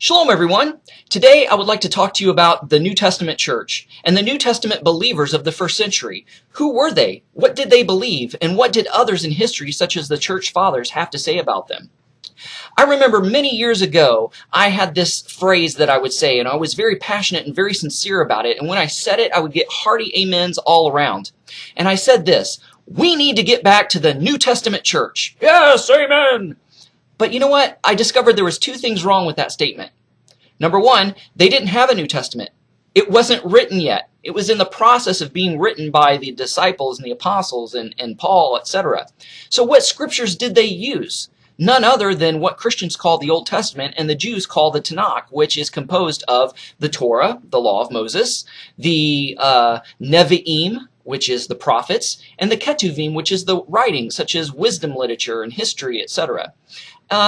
Shalom, everyone. Today, I would like to talk to you about the New Testament church and the New Testament believers of the first century. Who were they? What did they believe? And what did others in history, such as the church fathers, have to say about them? I remember many years ago, I had this phrase that I would say, and I was very passionate and very sincere about it. And when I said it, I would get hearty amens all around. And I said this: we need to get back to the New Testament church. Yes, amen. But you know what? I discovered there was two things wrong with that statement. Number one, they didn't have a New Testament. It wasn't written yet. It was in the process of being written by the disciples and the apostles and Paul, etc. So what scriptures did they use? None other than what Christians call the Old Testament and the Jews call the Tanakh, which is composed of the Torah, the Law of Moses, the Nevi'im, which is the prophets, and the Ketuvim, which is the writings such as wisdom literature and history, etc.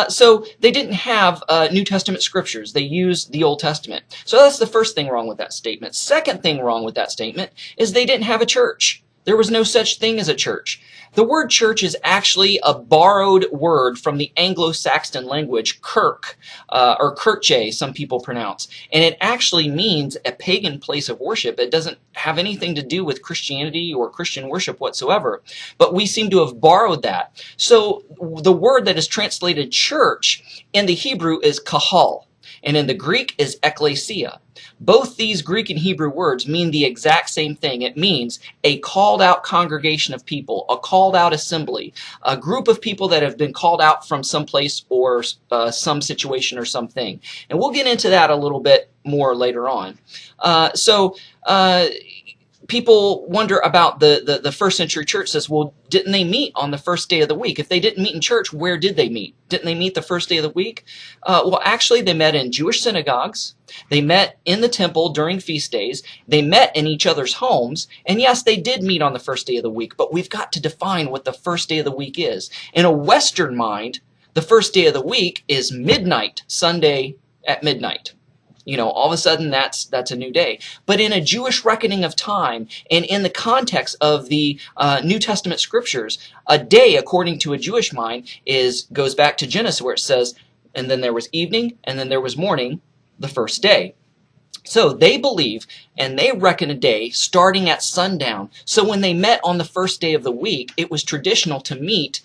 So they didn't have New Testament scriptures. They used the Old Testament. So that's the first thing wrong with that statement. Second thing wrong with that statement is they didn't have a church. There was no such thing as a church. The word church is actually a borrowed word from the Anglo-Saxon language, kirk, or kirche, some people pronounce. And it actually means a pagan place of worship. It doesn't have anything to do with Christianity or Christian worship whatsoever. But we seem to have borrowed that. So the word that is translated church in the Hebrew is kahal, and in the Greek is ekklesia. Both these Greek and Hebrew words mean the exact same thing. It means a called out congregation of people, a called out assembly, a group of people that have been called out from some place or some situation or something. And we'll get into that a little bit more later on. People wonder about the first century church. Says, well, didn't they meet on the first day of the week? If they didn't meet in church, where did they meet? Didn't they meet the first day of the week? Well, actually, they met in Jewish synagogues. They met in the temple during feast days. They met in each other's homes. And yes, they did meet on the first day of the week, but we've got to define what the first day of the week is. In a Western mind, the first day of the week is midnight, Sunday at midnight. You know, all of a sudden that's a new day. But in a Jewish reckoning of time and in the context of the New Testament scriptures, a day, according to a Jewish mind, goes back to Genesis, where it says, and then there was evening, and then there was morning, the first day. So they believe and they reckon a day starting at sundown. So when they met on the first day of the week, it was traditional to meet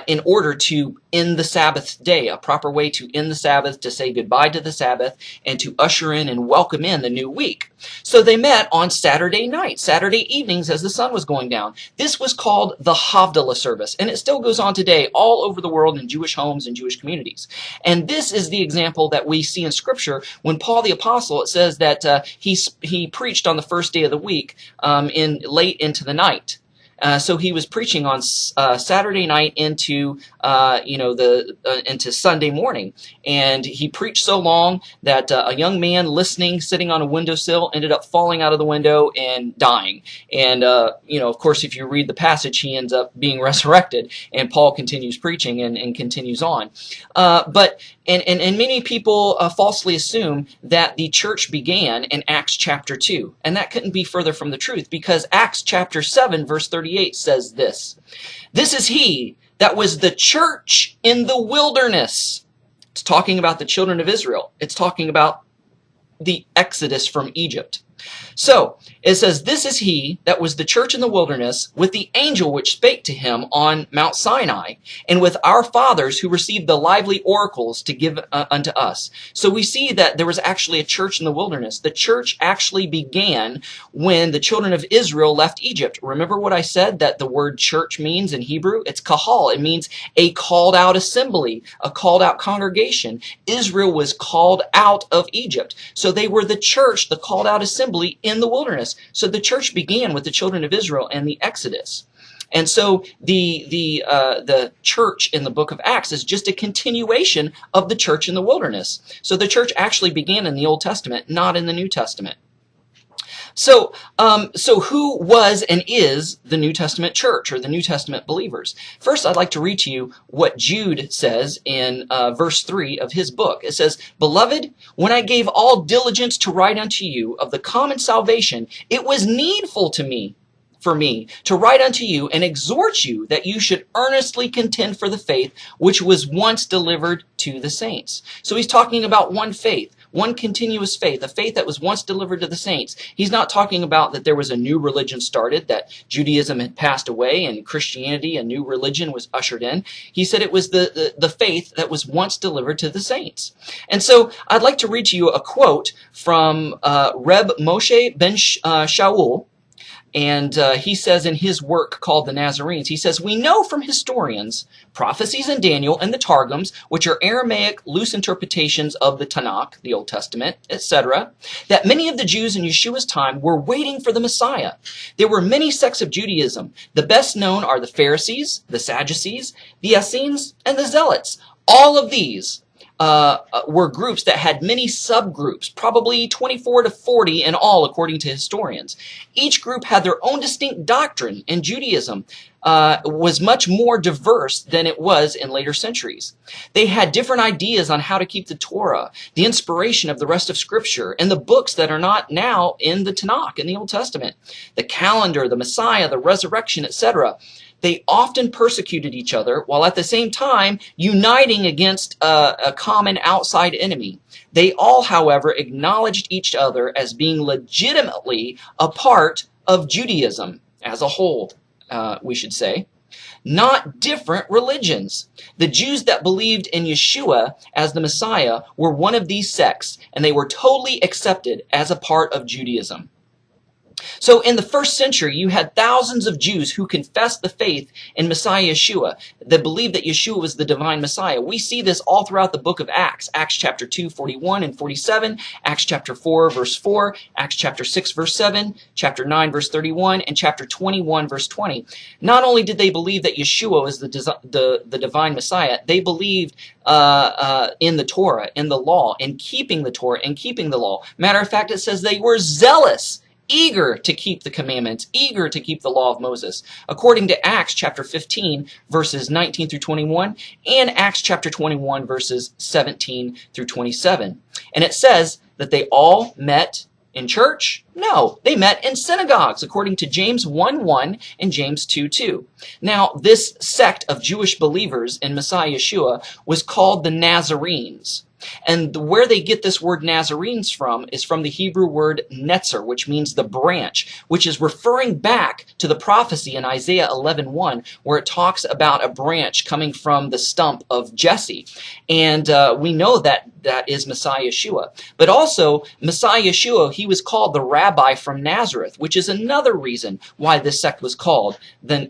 in order to end the Sabbath day, a proper way to end the Sabbath, to say goodbye to the Sabbath, and to usher in and welcome in the new week. So they met on Saturday night, Saturday evenings as the sun was going down. This was called the Havdalah service, and it still goes on today all over the world in Jewish homes and Jewish communities. And this is the example that we see in Scripture when Paul the Apostle, it says that he preached on the first day of the week late into the night. So he was preaching on Saturday night into into Sunday morning, and he preached so long that a young man listening, sitting on a windowsill, ended up falling out of the window and dying. And of course, if you read the passage, he ends up being resurrected, and Paul continues preaching and continues on. But many people falsely assume that the church began in Acts chapter 2, and that couldn't be further from the truth, because Acts chapter 7 verse 38 says this: "This is he that was the church in the wilderness." It's talking about the children of Israel. It's talking about the exodus from Egypt. So it says, "This is he that was the church in the wilderness, with the angel which spake to him on Mount Sinai, and with our fathers who received the lively oracles to give unto us." So we see that there was actually a church in the wilderness. The church actually began when the children of Israel left Egypt. Remember what I said that the word church means in Hebrew? It's kahal. It means a called out assembly, a called out congregation. Israel was called out of Egypt. So they were the church, the called out assembly in the wilderness. So the church began with the children of Israel and the Exodus. And so the church in the book of Acts is just a continuation of the church in the wilderness. So the church actually began in the Old Testament, not in the New Testament. So who was and is the New Testament church, or the New Testament believers? First, I'd like to read to you what Jude says in verse 3 of his book. It says, "Beloved, when I gave all diligence to write unto you of the common salvation, it was needful to me for me to write unto you and exhort you that you should earnestly contend for the faith which was once delivered to the saints. So he's talking about one faith, one continuous faith, a faith that was once delivered to the saints. He's not talking about that there was a new religion started, that Judaism had passed away and Christianity, a new religion, was ushered in. He said it was the faith that was once delivered to the saints. And so I'd like to read to you a quote from Reb Moshe ben Shaul. And he says in his work called the Nazarenes, he says, "We know from historians, prophecies in Daniel and the Targums, which are Aramaic loose interpretations of the Tanakh, the Old Testament, etc., that many of the Jews in Yeshua's time were waiting for the Messiah. There were many sects of Judaism. The best known are the Pharisees, the Sadducees, the Essenes, and the Zealots. All of these were groups that had many subgroups, probably 24 to 40 in all, according to historians. Each group had their own distinct doctrine, and Judaism was much more diverse than it was in later centuries. They had different ideas on how to keep the Torah, the inspiration of the rest of Scripture, and the books that are not now in the Tanakh, in the Old Testament, the calendar, the Messiah, the resurrection, etc. They often persecuted each other while at the same time uniting against a common outside enemy. They all, however, acknowledged each other as being legitimately a part of Judaism as a whole, we should say. Not different religions. The Jews that believed in Yeshua as the Messiah were one of these sects, and they were totally accepted as a part of Judaism. So in the first century, you had thousands of Jews who confessed the faith in Messiah Yeshua, that believed that Yeshua was the divine Messiah. We see this all throughout the book of Acts. Acts chapter 2, 41 and 47, Acts chapter 4, verse 4, Acts chapter 6, verse 7, chapter 9, verse 31, and chapter 21, verse 20. Not only did they believe that Yeshua was the divine Messiah, they believed in the Torah, in the law, in keeping the Torah, and keeping the law. Matter of fact, it says they were zealous, eager to keep the commandments, eager to keep the law of Moses, according to Acts chapter 15, verses 19 through 21, and Acts chapter 21, verses 17 through 27. And it says that they all met in church? No, they met in synagogues, according to James 1:1 and James 2:2. Now, this sect of Jewish believers in Messiah Yeshua was called the Nazarenes. And where they get this word Nazarenes from is from the Hebrew word netzer, which means the branch, which is referring back to the prophecy in Isaiah 11:1, where it talks about a branch coming from the stump of Jesse. And we know that that is Messiah Yeshua. But also, Messiah Yeshua, he was called the rabbi from Nazareth, which is another reason why this sect was called the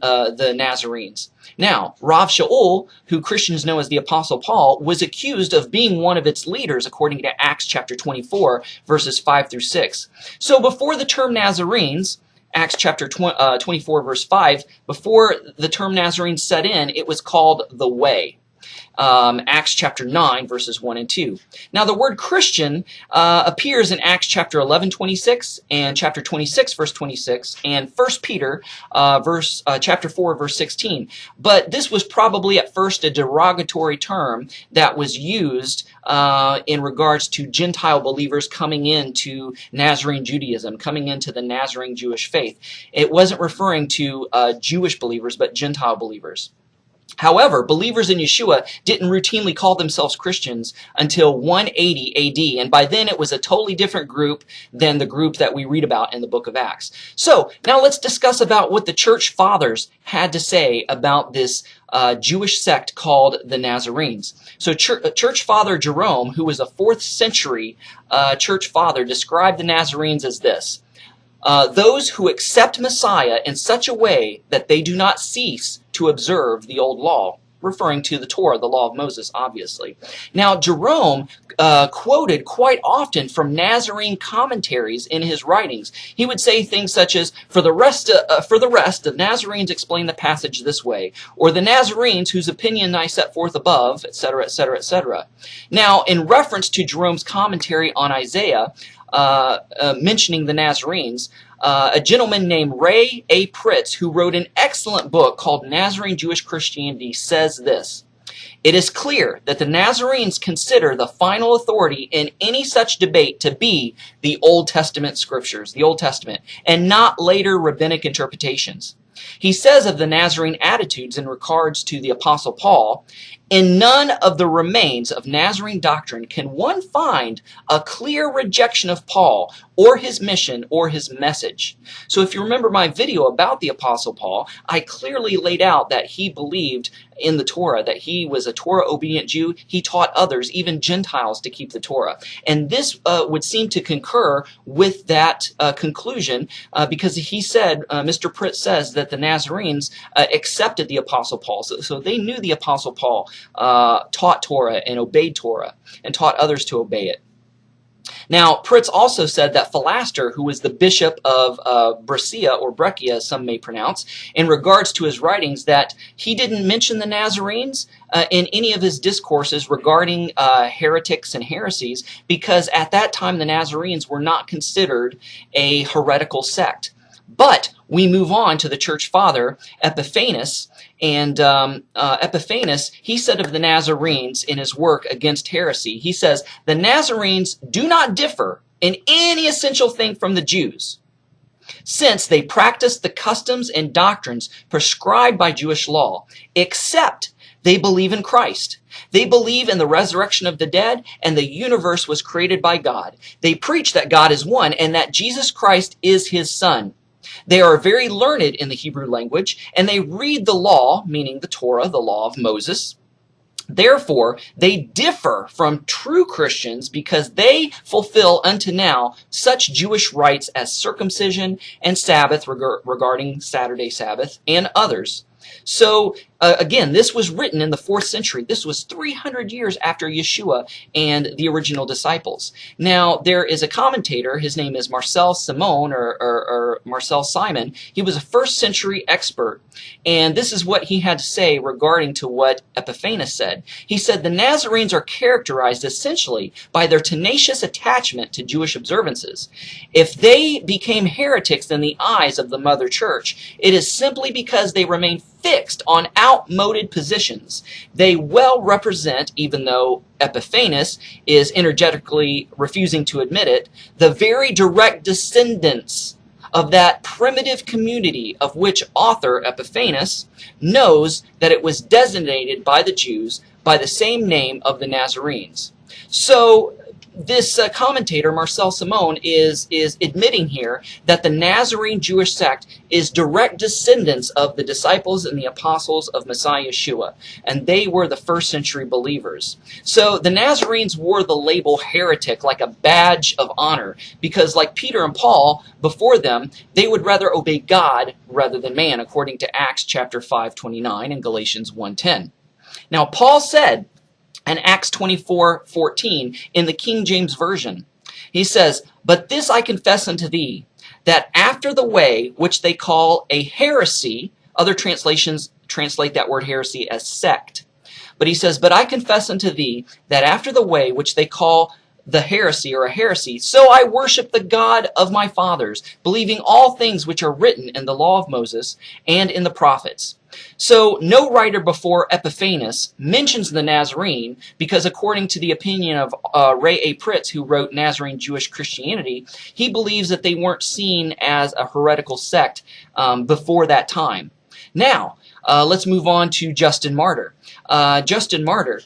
Nazarenes. Now, Rav Shaul, who Christians know as the Apostle Paul, was accused of being one of its leaders, according to Acts chapter 24, verses 5 through 6. So before the term Nazarenes, Acts chapter 24, verse 5, before the term Nazarenes set in, it was called the Way. Acts chapter 9, verses 1 and 2. Now, the word Christian appears in Acts chapter 11:26 and chapter 26, verse 26, and 1 Peter chapter 4, verse 16. But this was probably at first a derogatory term that was used in regards to Gentile believers coming into Nazarene Judaism, coming into the Nazarene Jewish faith. It wasn't referring to Jewish believers, but Gentile believers. However, believers in Yeshua didn't routinely call themselves Christians until 180 AD, and by then it was a totally different group than the group that we read about in the book of Acts. So, now let's discuss about what the church fathers had to say about this Jewish sect called the Nazarenes. So, church father Jerome, who was a 4th century church father, described the Nazarenes as this: those who accept Messiah in such a way that they do not cease to observe the old law, referring to the Torah, the law of Moses, obviously. Now, Jerome quoted quite often from Nazarene commentaries in his writings. He would say things such as, for the rest, the Nazarenes explain the passage this way, or the Nazarenes whose opinion I set forth above, etc., etc., etc. Now, in reference to Jerome's commentary on Isaiah, mentioning the Nazarenes, a gentleman named Ray A. Pritz, who wrote an excellent book called Nazarene Jewish Christianity, says this: It is clear that the Nazarenes consider the final authority in any such debate to be the Old Testament scriptures, the Old Testament, and not later rabbinic interpretations. He says of the Nazarene attitudes in regards to the Apostle Paul, in none of the remains of Nazarene doctrine can one find a clear rejection of Paul or his mission or his message. So if you remember my video about the Apostle Paul, I clearly laid out that he believed in the Torah, that he was a Torah-obedient Jew. He taught others, even Gentiles, to keep the Torah. And this would seem to concur with that conclusion because he said, Mr. Pritt says that the Nazarenes accepted the Apostle Paul. So they knew the Apostle Paul taught Torah and obeyed Torah and taught others to obey it. Now, Pritz also said that Philaster, who was the bishop of Brescia, or Breccia, as some may pronounce, in regards to his writings, that he didn't mention the Nazarenes in any of his discourses regarding heretics and heresies, because at that time the Nazarenes were not considered a heretical sect. But we move on to the church father, Epiphanes, and Epiphanes, he said of the Nazarenes in his work Against Heresy, he says, the Nazarenes do not differ in any essential thing from the Jews, since they practice the customs and doctrines prescribed by Jewish law, except they believe in Christ. They believe in the resurrection of the dead, and the universe was created by God. They preach that God is one, and that Jesus Christ is his Son. They are very learned in the Hebrew language, and they read the law, meaning the Torah, the law of Moses. Therefore, they differ from true Christians because they fulfill unto now such Jewish rites as circumcision and Sabbath regarding Saturday Sabbath and others. So, again, this was written in the 4th century. This was 300 years after Yeshua and the original disciples. Now, there is a commentator. His name is Marcel Simon, or Marcel Simon. He was a 1st century expert, and this is what he had to say regarding to what Epiphanes said. He said, the Nazarenes are characterized essentially by their tenacious attachment to Jewish observances. If they became heretics in the eyes of the Mother Church, it is simply because they remain fixed on outmoded positions. They well represent, even though Epiphanes is energetically refusing to admit it, the very direct descendants of that primitive community of which author Epiphanes knows that it was designated by the Jews by the same name of the Nazarenes. So this commentator, Marcel Simon, is admitting here that the Nazarene Jewish sect is direct descendants of the disciples and the apostles of Messiah Yeshua, and they were the 1st century believers. So the Nazarenes wore the label heretic like a badge of honor, because like Peter and Paul before them, they would rather obey God rather than man, according to Acts chapter 5:29 and Galatians 1:10. Now, Paul said, and Acts 24:14 in the King James Version, he says, but this I confess unto thee, that after the way which they call a heresy, other translations translate that word heresy as sect, but he says, but I confess unto thee, that after the way which they call the heresy or a heresy, so I worship the God of my fathers, believing all things which are written in the law of Moses and in the prophets. So no writer before Epiphanes mentions the Nazarene, because according to the opinion of Ray A. Pritz, who wrote Nazarene Jewish Christianity, he believes that they weren't seen as a heretical sect before that time. Now, let's move on to Justin Martyr. Justin Martyr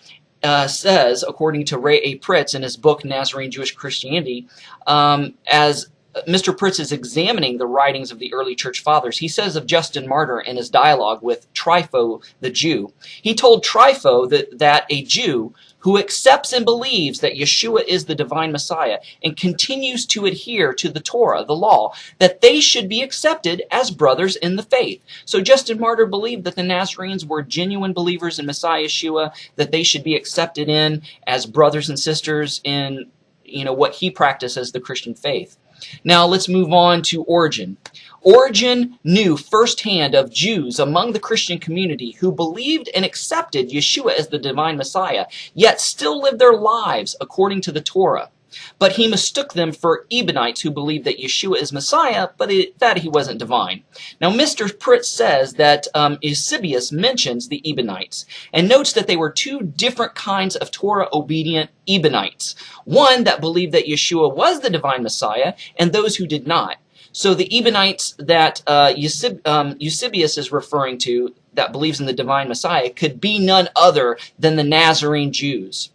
says, according to Ray A. Pritz in his book Nazarene Jewish Christianity, as Mr. Pritz is examining the writings of the early church fathers, he says of Justin Martyr in his dialogue with Trypho the Jew, he told Trypho that a Jew who accepts and believes that Yeshua is the divine Messiah and continues to adhere to the Torah, the law, that they should be accepted as brothers in the faith. So Justin Martyr believed that the Nazarenes were genuine believers in Messiah Yeshua, that they should be accepted in as brothers and sisters in, what he practiced as the Christian faith. Now let's move on to Origen. Origen knew firsthand of Jews among the Christian community who believed and accepted Yeshua as the divine Messiah, yet still lived their lives according to the Torah. But he mistook them for Ebionites who believed that Yeshua is Messiah, but that he wasn't divine. Now, Mr. Pritz says that Eusebius mentions the Ebionites and notes that they were two different kinds of Torah-obedient Ebionites. One that believed that Yeshua was the divine Messiah, and those who did not. So the Ebionites that Eusebius is referring to, that believes in the divine Messiah, could be none other than the Nazarene Jews.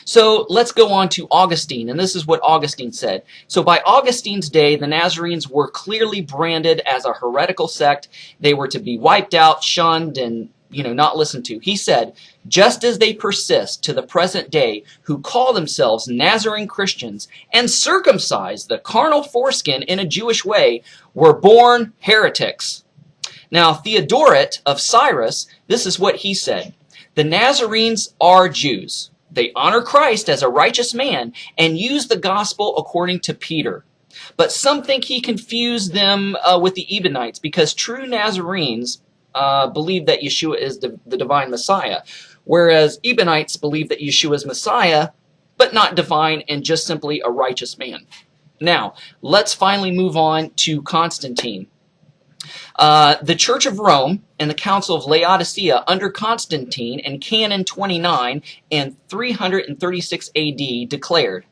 So let's go on to Augustine, and this is what Augustine said. So by Augustine's day, the Nazarenes were clearly branded as a heretical sect. They were to be wiped out, shunned, and not listened to. He said, just as they persist to the present day, who call themselves Nazarene Christians and circumcise the carnal foreskin in a Jewish way, were born heretics. Now, Theodoret of Cyrus, this is what he said. The Nazarenes are Jews. They honor Christ as a righteous man and use the gospel according to Peter. But some think he confused them with the Ebionites, because true Nazarenes believe that Yeshua is the divine Messiah, whereas Ebionites believe that Yeshua is Messiah, but not divine and just simply a righteous man. Now, let's finally move on to Constantine. The Church of Rome and the Council of Laodicea under Constantine in Canon 29 and 336 AD declared,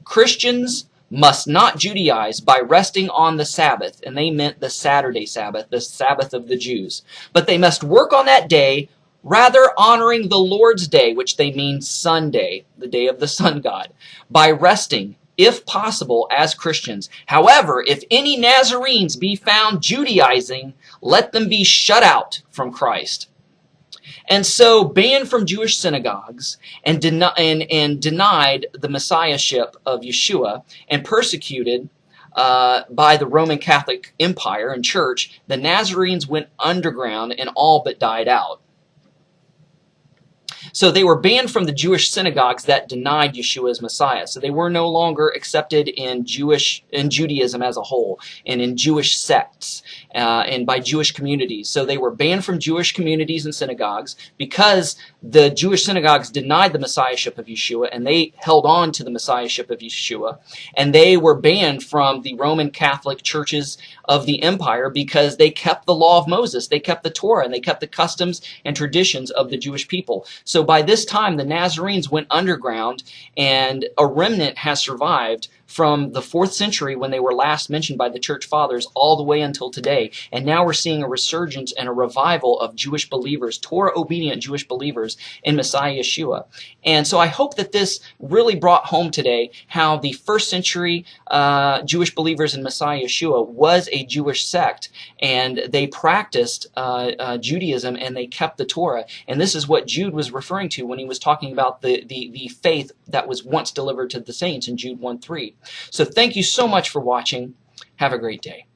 Christians must not Judaize by resting on the Sabbath, and they meant the Saturday Sabbath, the Sabbath of the Jews. But they must work on that day, rather honoring the Lord's Day, which they mean Sunday, the day of the sun god, by resting, if possible, as Christians. However, if any Nazarenes be found Judaizing, let them be shut out from Christ. And so, banned from Jewish synagogues and denied the messiahship of Yeshua and persecuted by the Roman Catholic Empire and Church, the Nazarenes went underground and all but died out. So they were banned from the Jewish synagogues that denied Yeshua as Messiah. So they were no longer accepted in Judaism as a whole, and in Jewish sects, and by Jewish communities. So they were banned from Jewish communities and synagogues because the Jewish synagogues denied the messiahship of Yeshua, and they held on to the messiahship of Yeshua. And they were banned from the Roman Catholic churches of the empire because they kept the law of Moses, they kept the Torah, and they kept the customs and traditions of the Jewish people. So by this time, the Nazarenes went underground, and a remnant has survived from the 4th century when they were last mentioned by the church fathers all the way until today. And now we're seeing a resurgence and a revival of Jewish believers, Torah-obedient Jewish believers in Messiah Yeshua. And so I hope that this really brought home today how the 1st century Jewish believers in Messiah Yeshua was a Jewish sect, and they practiced Judaism and they kept the Torah. And this is what Jude was referring to when he was talking about the faith that was once delivered to the saints in Jude 1:3. So thank you so much for watching. Have a great day.